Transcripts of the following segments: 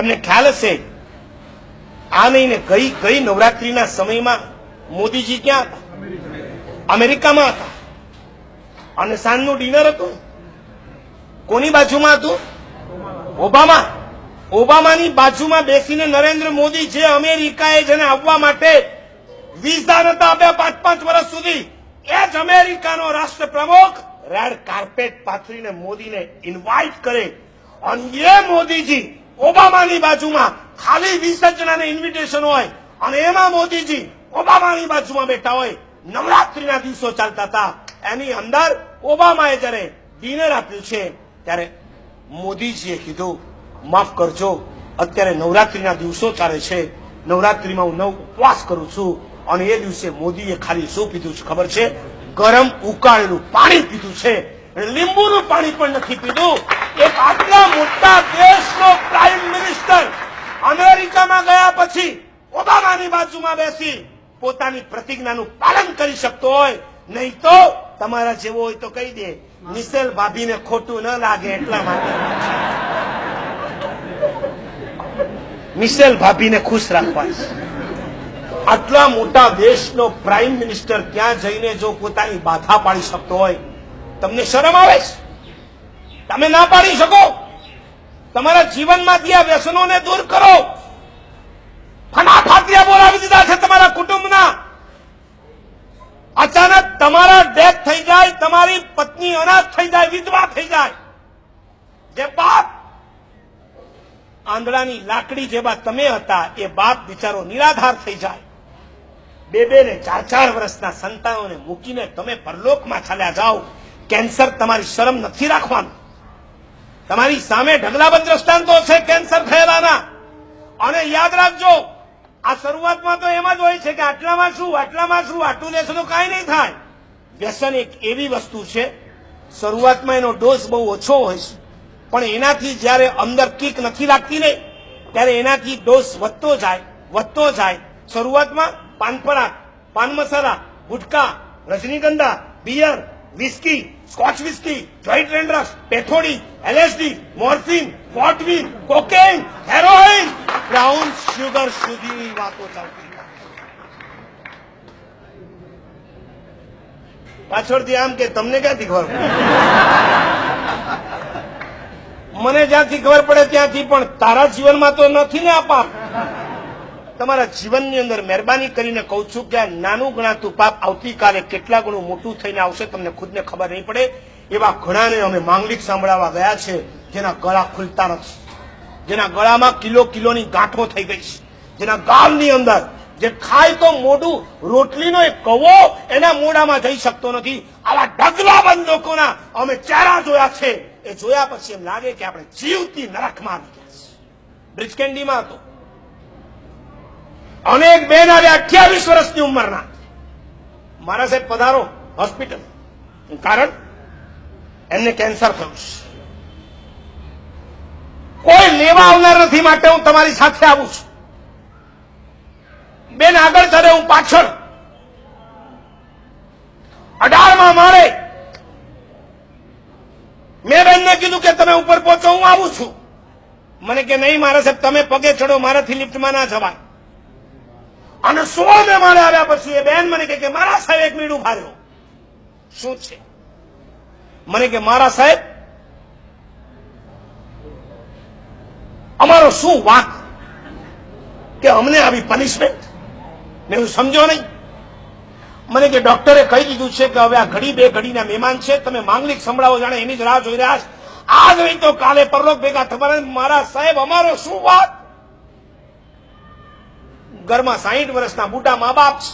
તમને ખ્યાલ હશે આ નહીં ને ગઈ નવરાત્રીના સમયમાં મોદીજી ક્યાં હતા? અમેરિકામાં હતા. અને સાંજનું ડિનર હતું. કોની બાજુમાં હતું? ઓબામાની બાજુમાં બેસીને નરેન્દ્ર મોદી, જે અમેરિકાએ જેને આવવા માટે વિઝા નતા આપ્યા 5-5 વર્ષ સુધી, એ જ અમેરિકાનો રાષ્ટ્ર પ્રમુખ રેડ કાર્પેટ પાથરીને મોદીને ઇન્વાઇટ કરે. અને એ મોદીજી ઓબામાની બાજુમાં ખાલી 20 જણાને ઇન્વિટેશન હોય અને એમાં મોદીજી ઓબામાની બાજુમાં બેઠા હોય. નવરાત્રીના દિવસો ચાલતા હતા. એની અંદર ઓબામાએ જયારે ડિનર આપ્યું છે ત્યારે મોદીજીએ કીધું, માફ કરજો, અત્યારે નવરાત્રીના દિવસો ચાલે છે, નવરાત્રીમાં હું ઉપવાસ કરું છું. અને એ દિવસે મોદીએ ખાલી શું પીધું છે ખબર છે? ગરમ ઉકાળેલું પાણી પીધું છે. લીંબુનું પાણી પણ નથી પીધું. એક આટલા મોટા દેશનો પ્રાઇમ મિનિસ્ટર અમેરિકામાં ગયા પછી ઓબામાની બાજુમાં બેસી પોતાની પ્રતિજ્ઞાનું પાલન કરી શકતો હોય. નહીં તો તમારા જેવો હોય તો કહી દે, મિશેલ ભાભીને ખોટું ન લાગે એટલા માટે. મિશેલ ભાભીને ખુશ રાખવા છે. આટલા મોટા દેશનો પ્રાઇમ મિનિસ્ટર ત્યાં જઈને જો પોતાની બાધા પાડી શકતો હોય, તમને શરમ આવે છે? તમે ના પાડી શકો? તમારા જીવનમાંથી આ વ્યસનોને દૂર કરો. ફાટિયા બોલાવી દીધા છે તમારા કુટુંબના. અચાનક તમારા ડેથ થઈ જાય, તમારી પત્ની અનાથ થઈ જાય, વિધવા થઈ જાય, જે બાપ આંધળાની લાકડી જેવા તમે હતા એ બાપ બિચારો નિરાધાર થઈ જાય. 2-2 ને 4-4 વર્ષના સંતાનોને મૂકીને તમે પરલોકમાં ચાલ્યા જાઓ. કેન્સર તમારી શરમ નથી રાખવાનું. તમારી સામે ઢગલાબંધ દ્રષ્ટાંતો છે કેન્સર થયેલાના. અને યાદ રાખજો, આ શરૂઆતમાં તો એમ જ હોય છે કે આટલામાં શું આટલું લેશે તો કાંઈ નહીં થાય. વ્યસન એક એવી વસ્તુ છે, શરૂઆતમાં એનો ડોઝ બહુ ઓછો હોય છે, પણ એનાથી જયારે અંદર કિક નથી લાગતી ને ત્યારે એનાથી ડોઝ વધતો જાય. શરૂઆતમાં Pan Parag, pan masala, gutka, Rajnigandha, beer, whisky, scotch whisky, joint રેન્ડ્રસ, પેથોડી, એલએસડી, મોર્ફિન, વોટવીન, કોકેન, હેરોઇન, બ્રાઉન શુગર સુધીની વાતો ચાલતી. પાછળથી આમ કે તમને ક્યાંથી ખબર પડે? મને જ્યાંથી ખબર પડે ત્યાંથી, પણ તારા જીવનમાં તો નથી ને આ પાપ. તમારા જીવનની અંદર મહેરબાની કરીને કહું છું કે આ નાનું ગણાતું પાપ આવતીકાલે કેટલા ગણું મોટું થઈને આવશે તમને ખુદને ખબર નહીં પડે. એવા ઘણાને અમે માંગલિક સાંભળવા ગયા છે જેના ગળા ખુલતા નથી, જેના ગળામાં કિલોની ગાંઠો થઈ ગઈ છે, જેના ગાલની અંદર જે ખાય તો મોઢું રોટલીનો એક કવો એના મોઢામાં જઈ શકતો નથી. આવા ઢગલાબંધ લોકોના અમે ચહેરા જોયા છે. એ જોયા પછી એમ લાગે કે આપણે જીવતી નરકમાં આવી ગયા છે. બ્રિજ કેન્ડીમાં હતો, અનેક બેન આવ્યા 28 વર્ષની ઉંમરના. મારા સાહેબ પધારો હોસ્પિટલ. કારણ એમને કેન્સર થયું છે. કોઈ લેવા આવનાર નથી, માટે હું તમારી સાથે આવું છું. બેન આગળ ચડે, હું પાછળ. 18મા માળે મેં બેનને કીધું કે તમે ઉપર પહોંચો, હું આવું છું. મને કે નહીં મારા સાહેબ તમે પગે ચડો, મારાથી લિફ્ટમાં ના જવાય. અને 16મે માળે આવ્યા પછી એ બેન મને કે મારા સાહેબ 1 મિનિટ ઉભા રહ્યો. શું છે? મને કે મારા સાહેબ અમારો શું વાંક કે અમને આવી પનિશમેન્ટ? મેં હું સમજો નહીં. મને કે ડોક્ટરે કહી દીધું છે કે હવે આ ઘડી 2 ઘડીના મહેમાન છે, તમે માંગલિક સંભળાવો, જાણે એની જ રાહ જોઈ રહ્યા છે. આજ નહીં તો કાલે પરલોક ભેગા થવાના. મારા સાહેબ અમારો શું વાંક? ઘરમાં 60 વર્ષના બુઢા મા બાપ છે,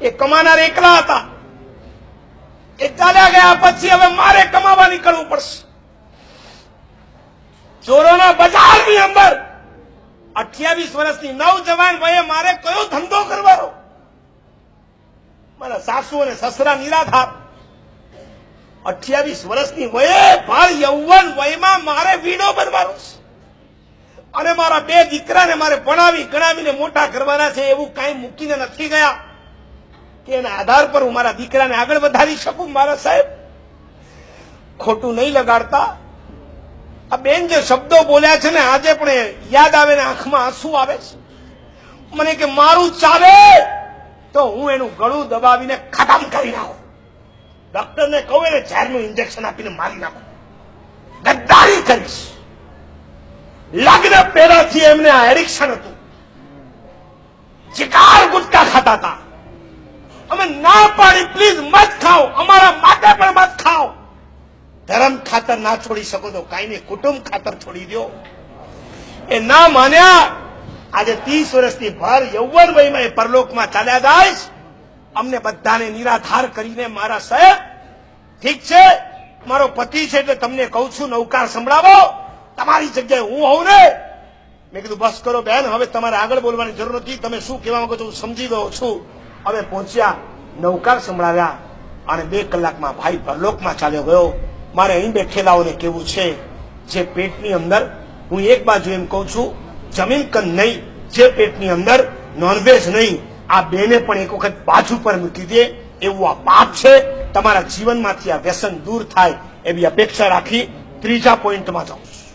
એ કમાનાર એકલા હતા, એ ચાલ્યા ગયા પછી હવે મારે કમાવા નીકળવું પડશે. ચોરોના બજારની અંદર 28 વર્ષની નવજવાન વયે મારે કયો ધંધો કરવાનો? મારા સાસુ અને સસરા નિરાધાર. 28 વર્ષની વયે ભાળ યૌવન વયમાં મારે વીડો બનવાનો છે. અને મારા 2 દીકરાને મારે ભણાવી ગણાવીને મોટા કરવાના છે. એવું કાંઈ મૂકીને નથી ગયા કે એના આધાર પર હું મારા દીકરાને આગળ વધારી શકું. મારા સાહેબ ખોટું નહીં લગાડતા. આ બેન જે શબ્દો બોલ્યા છે ને આજે પણ યાદ આવે ને આંખમાં આંસુ આવે છે. મને કે મારું ચાલે તો હું એનું ગળું દબાવીને ખતમ કરી નાખું, ડોક્ટરને કહું એને ઝેરનું ઇન્જેક્શન આપીને મારી નાખું, ગદ્દારી કરીશ. લગ્ન પહેલાથી એમને આ એડિક્શન હતું, ચિકાર ગુટકા ખાતા હતા. અમે ના પાડી પ્લીઝ મત ખાઓ, અમારા માટે પણ મત ખાઓ. ધર્મ ખાતર ના છોડી શકો તો કઈ નહીં, કુટુંબ ખાતર છોડી દો. એ ના માન્યા. આજે 30 વર્ષથી ભર યૌવન વયમાં એ પરલોકમાં ચાલ્યા જાય. અમને બધાને નિરાધાર કરીને મારા સાહેબ ઠીક છે, મારો પતિ છે એટલે તમને કહું છું નૌકાર સંભળાવો. તમારી જગ્યાએ હું હોઉં ને, મેં કીધું બસ કરો બેન, હવે તમારે આગળ બોલવાની જરૂર નથી, તમે શું કહેવા માંગો છો હું સમજી ગયો છું. હવે પહોંચ્યા, નૌકાર સંભળાવ્યા અને 2 કલાકમાં ભાઈ પરલોકમાં ચાલ્યો ગયો. મારે અહીં બેઠેલાઓને કેવું છે, જે પેટની અંદર, હું એક બાજુ એમ કહું છું જમીન કન નહીં, જે પેટની અંદર નોનવેજ નહીં, આ બેને પણ એક વખત બાજુ પર મૂકી દે એવું આ પાપ છે. તમારા જીવનમાંથી આ વ્યસન દૂર થાય એવી અપેક્ષા રાખી ત્રીજા પોઈન્ટમાં જાઉં છું.